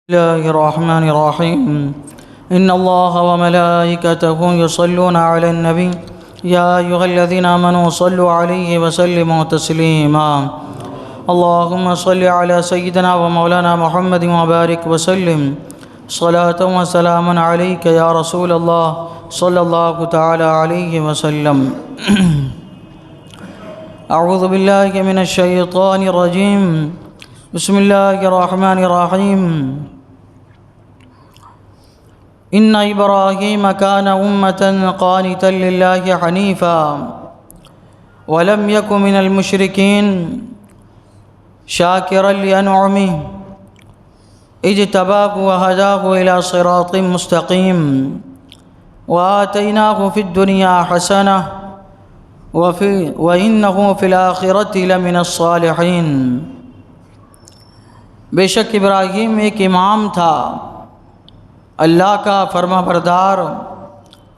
الله الرحمن الرحيم إن الله وملائكته يصلون على النبي يا أيها الذين آمنوا صلوا عليه وسلموا تسليما اللهم صل على سيدنا ومولانا محمد وبارك وسلم صلاة وسلاما عليك يا رسول الله صلى الله تعالى عليه وسلم أعوذ بالله من الشيطان الرجيم بسم الله الرحمن الرحيم إن إبراهيم كان أمة قانتا لله حنيفا ولم يكن من المشركين شاكرا لأنعمه اجتباه وهداه إلى صراط مستقيم وآتيناه في الدنيا حسنة وإنه في الآخرة لمن الصالحين۔ بے شک ابراہیم ایک امام تھا، اللہ کا فرما بردار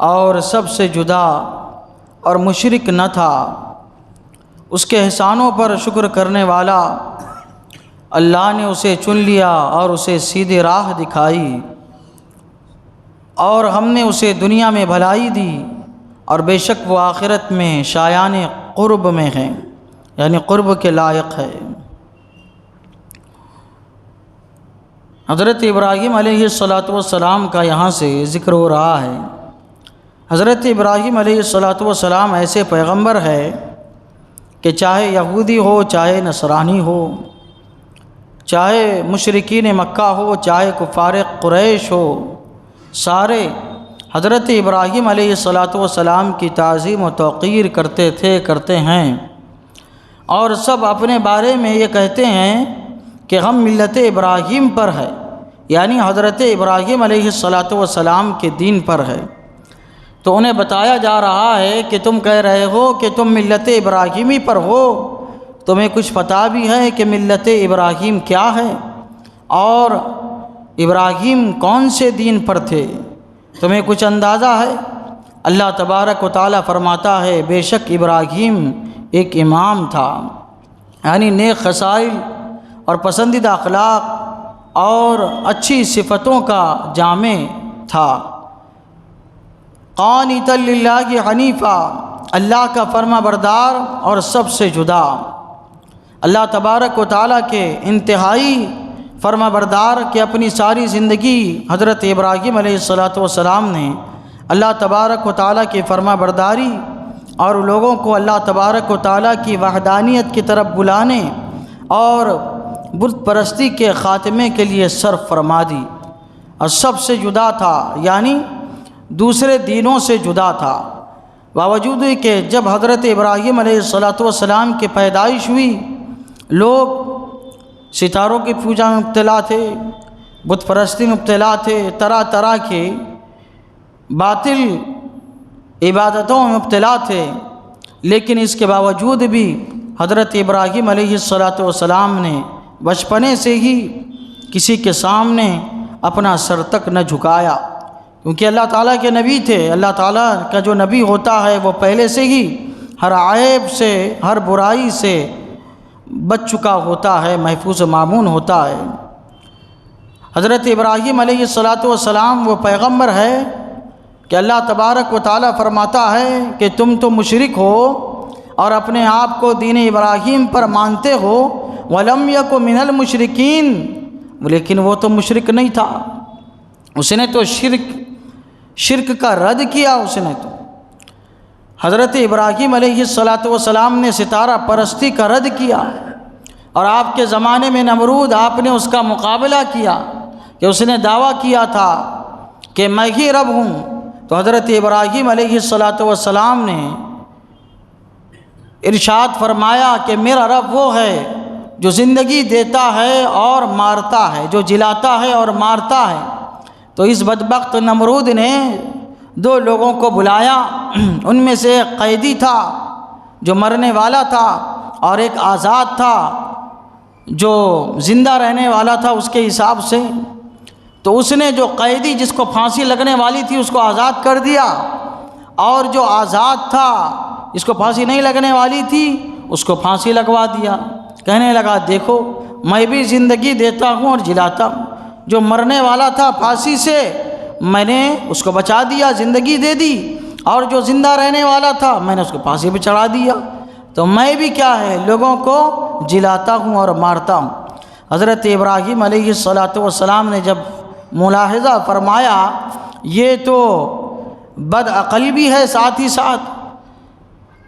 اور سب سے جدا اور مشرک نہ تھا۔ اس کے احسانوں پر شکر کرنے والا، اللہ نے اسے چن لیا اور اسے سیدھی راہ دکھائی، اور ہم نے اسے دنیا میں بھلائی دی، اور بے شک وہ آخرت میں شایان قرب میں ہیں، یعنی قرب کے لائق ہے۔ حضرت ابراہیم علیہ السلام کا یہاں سے ذکر ہو رہا ہے۔ حضرت ابراہیم علیہ السلام ایسے پیغمبر ہے کہ چاہے یہودی ہو، چاہے نصرانی ہو، چاہے مشرکین مکہ ہو، چاہے کفار قریش ہو، سارے حضرت ابراہیم علیہ السلام کی تعظیم و توقیر کرتے ہیں، اور سب اپنے بارے میں یہ کہتے ہیں کہ ہم ملت ابراہیم پر ہے، یعنی حضرت ابراہیم علیہ السلام کے دین پر ہے۔ تو انہیں بتایا جا رہا ہے کہ تم کہہ رہے ہو کہ تم ملت ابراہیمی پر ہو، تمہیں کچھ پتہ بھی ہے کہ ملت ابراہیم کیا ہے اور ابراہیم کون سے دین پر تھے؟ تمہیں کچھ اندازہ ہے؟ اللہ تبارک و تعالیٰ فرماتا ہے بے شک ابراہیم ایک امام تھا، یعنی نیک خصائل اور پسندیدہ اخلاق اور اچھی صفتوں کا جامع تھا۔ قانتا للہ حنیفا، اللہ کا فرما بردار اور سب سے جدا۔ اللہ تبارک و تعالیٰ کے انتہائی فرما بردار کہ اپنی ساری زندگی حضرت ابراہیم علیہ السلام نے اللہ تبارک و تعالیٰ کی فرما برداری اور لوگوں کو اللہ تبارک و تعالیٰ کی وحدانیت کی طرف بلانے اور بت پرستی کے خاتمے کے لیے صرف فرما دی، اور سب سے جدا تھا، یعنی دوسرے دینوں سے جدا تھا۔ باوجود کہ جب حضرت ابراہیم علیہ السلام کی پیدائش ہوئی، لوگ ستاروں کی پوجا میں مبتلا تھے، بت پرستی میں مبتلا تھے، طرح طرح کے باطل عبادتوں میں مبتلا تھے، لیکن اس کے باوجود بھی حضرت ابراہیم علیہ السلام نے بچپنے سے ہی کسی کے سامنے اپنا سر تک نہ جھکایا، کیونکہ اللہ تعالیٰ کے نبی تھے۔ اللہ تعالیٰ کا جو نبی ہوتا ہے وہ پہلے سے ہی ہر عیب سے، ہر برائی سے بچ چکا ہوتا ہے، محفوظ معمون ہوتا ہے۔ حضرت ابراہیم علیہ السلام وہ پیغمبر ہے کہ اللہ تبارک و تعالیٰ فرماتا ہے کہ تم تو مشرک ہو اور اپنے آپ کو دین ابراہیم پر مانتے ہو، وَلَمْ يَكُ مِنَ الْمُشْرِكِينَ، لیکن وہ تو مشرک نہیں تھا، اس نے تو شرک کا رد کیا۔ اس نے تو حضرت ابراہیم علیہ السلام نے ستارہ پرستی کا رد کیا، اور آپ کے زمانے میں نمرود، آپ نے اس کا مقابلہ کیا کہ اس نے دعویٰ کیا تھا کہ میں ہی رب ہوں۔ تو حضرت ابراہیم علیہ السلام نے ارشاد فرمایا کہ میرا رب وہ ہے جو زندگی دیتا ہے اور مارتا ہے، جو جلاتا ہے اور مارتا ہے۔ تو اس بدبخت نمرود نے دو لوگوں کو بلایا، ان میں سے ایک قیدی تھا جو مرنے والا تھا، اور ایک آزاد تھا جو زندہ رہنے والا تھا اس کے حساب سے۔ تو اس نے جو قیدی جس کو پھانسی لگنے والی تھی اس کو آزاد کر دیا، اور جو آزاد تھا جس کو پھانسی نہیں لگنے والی تھی اس کو پھانسی لگوا دیا۔ کہنے لگا دیکھو میں بھی زندگی دیتا ہوں اور جلاتا ہوں، جو مرنے والا تھا پھانسی سے، میں نے اس کو بچا دیا، زندگی دے دی، اور جو زندہ رہنے والا تھا میں نے اس کو پھانسی پہ چڑھا دیا۔ تو میں بھی کیا ہے لوگوں کو جلاتا ہوں اور مارتا ہوں۔ حضرت ابراہیم علیہ السلام نے جب ملاحظہ فرمایا یہ تو بد عقل بھی ہے، ساتھ ہی ساتھ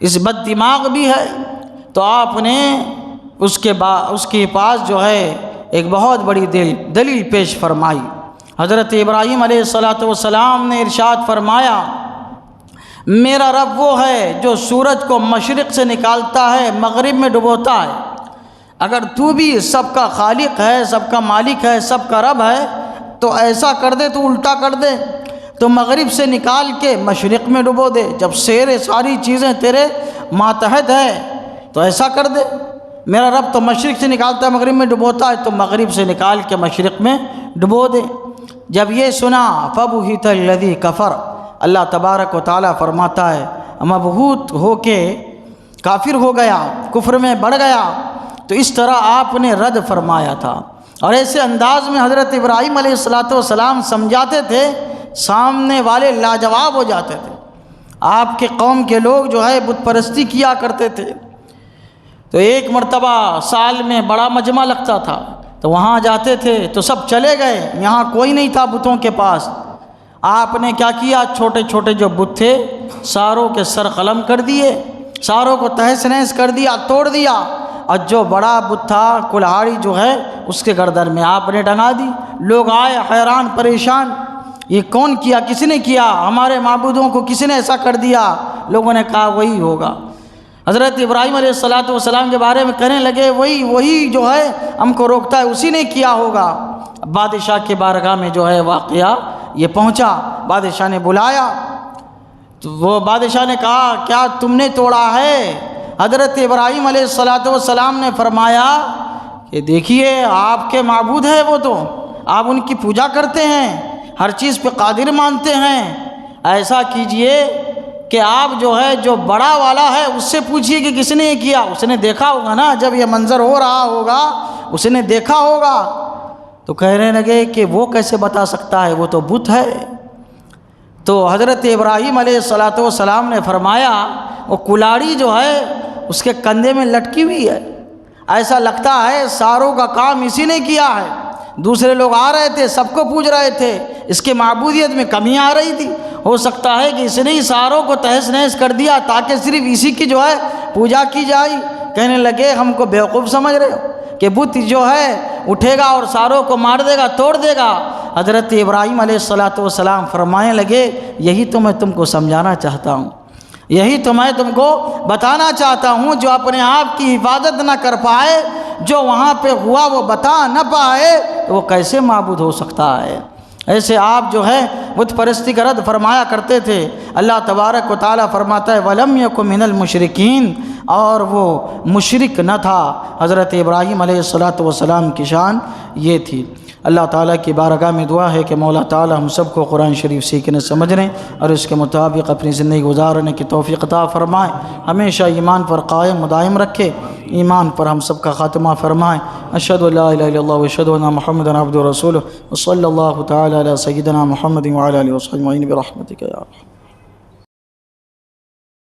اس بد دماغ بھی ہے، تو آپ نے اس کے پاس جو ہے ایک بہت بڑی دلیل پیش فرمائی۔ حضرت ابراہیم علیہ السلام نے ارشاد فرمایا میرا رب وہ ہے جو سورج کو مشرق سے نکالتا ہے مغرب میں ڈبوتا ہے، اگر تو بھی سب کا خالق ہے، سب کا مالک ہے، سب کا رب ہے تو ایسا کر دے، تو الٹا کر دے، تو مغرب سے نکال کے مشرق میں ڈبو دے۔ جب ساری چیزیں تیرے ماتحت ہے تو ایسا کر دے، میرا رب تو مشرق سے نکالتا ہے مغرب میں ڈبوتا ہے، تو مغرب سے نکال کے مشرق میں ڈبو دے۔ جب یہ سنا فَبُهِتَ الَّذِي كَفَرَ، اللہ تبارک و تعالیٰ فرماتا ہے مبہوت ہو کے کافر ہو گیا، کفر میں بڑھ گیا۔ تو اس طرح آپ نے رد فرمایا تھا، اور ایسے انداز میں حضرت ابراہیم علیہ السلام سمجھاتے تھے، سامنے والے لاجواب ہو جاتے تھے۔ آپ کے قوم کے لوگ جو ہے بت پرستی کیا کرتے تھے، تو ایک مرتبہ سال میں بڑا مجمع لگتا تھا، تو وہاں جاتے تھے تو سب چلے گئے، یہاں کوئی نہیں تھا بتوں کے پاس۔ آپ نے کیا کیا، چھوٹے چھوٹے جو بت تھے ساروں کے سر قلم کر دیے، ساروں کو تہس نہس کر دیا، توڑ دیا، اور جو بڑا بت تھا کلہاڑی جو ہے اس کے گردن میں آپ نے ڈنگا دی۔ لوگ آئے حیران پریشان، یہ کون کیا، کس نے کیا، ہمارے معبودوں کو کس نے ایسا کر دیا؟ لوگوں نے کہا وہی ہوگا۔ حضرت ابراہیم علیہ السلام کے بارے میں کہنے لگے وہی جو ہے ہم کو روکتا ہے، اسی نے کیا ہوگا۔ بادشاہ کے بارگاہ میں جو ہے واقعہ یہ پہنچا، بادشاہ نے بلایا، تو وہ بادشاہ نے کہا کیا تم نے توڑا ہے؟ حضرت ابراہیم علیہ السلام نے فرمایا کہ دیکھیے آپ کے معبود ہیں، وہ تو آپ ان کی پوجا کرتے ہیں، ہر چیز پہ قادر مانتے ہیں، ایسا کیجئے کہ آپ جو ہے جو بڑا والا ہے اس سے پوچھئے کہ کس نے یہ کیا، اس نے دیکھا ہوگا نا، جب یہ منظر ہو رہا ہوگا اس نے دیکھا ہوگا۔ تو کہنے لگے کہ وہ کیسے بتا سکتا ہے، وہ تو بت ہے۔ تو حضرت ابراہیم علیہ السلام نے فرمایا وہ کلاڑی جو ہے اس کے کندھے میں لٹکی ہوئی ہے، ایسا لگتا ہے ساروں کا کام اسی نے کیا ہے۔ دوسرے لوگ آ رہے تھے، سب کو پوچھ رہے تھے، اس کے معبودیت میں کمی آ رہی تھی، ہو سکتا ہے کہ اس نے ہی ساروں کو تہس نہس کر دیا تاکہ صرف اسی کی جو ہے پوجا کی جائے۔ کہنے لگے ہم کو بیوقوف سمجھ رہے ہو کہ بت جو ہے اٹھے گا اور ساروں کو مار دے گا، توڑ دے گا؟ حضرت ابراہیم علیہ السلام فرمانے لگے یہی تو میں تم کو سمجھانا چاہتا ہوں، یہی تو میں تم کو بتانا چاہتا ہوں، جو اپنے آپ کی حفاظت نہ کر پائے، جو وہاں پہ ہوا وہ بتا نہ پائے، تو وہ کیسے معبود ہو سکتا ہے؟ ایسے آپ جو ہے بت پرستی کا رد فرمایا کرتے تھے۔ اللہ تبارک و تعالیٰ فرماتا ہے وَلَمْ يَكُن مِّنَ الْمُشْرِكِينَ، اور وہ مشرک نہ تھا۔ حضرت ابراہیم علیہ السلام کی شان یہ تھی۔ اللہ تعالیٰ کی بارگاہ میں دعا ہے کہ مولا تعالیٰ ہم سب کو قرآن شریف سیکھنے سمجھنے اور اس کے مطابق اپنی زندگی گزارنے کی توفیق عطا فرمائے، ہمیشہ ایمان پر قائم و دائم رکھے، ایمان پر ہم سب کا خاتمہ فرمائے۔ اشہدو لا الہ الا اللہ واشہدو ان محمدا عبدہ ورسولہ وصلی اللہ تعالیٰ علی سیدنا محمد وعلی آلہ وصحبہ اجمعین برحمتک یا ارحم۔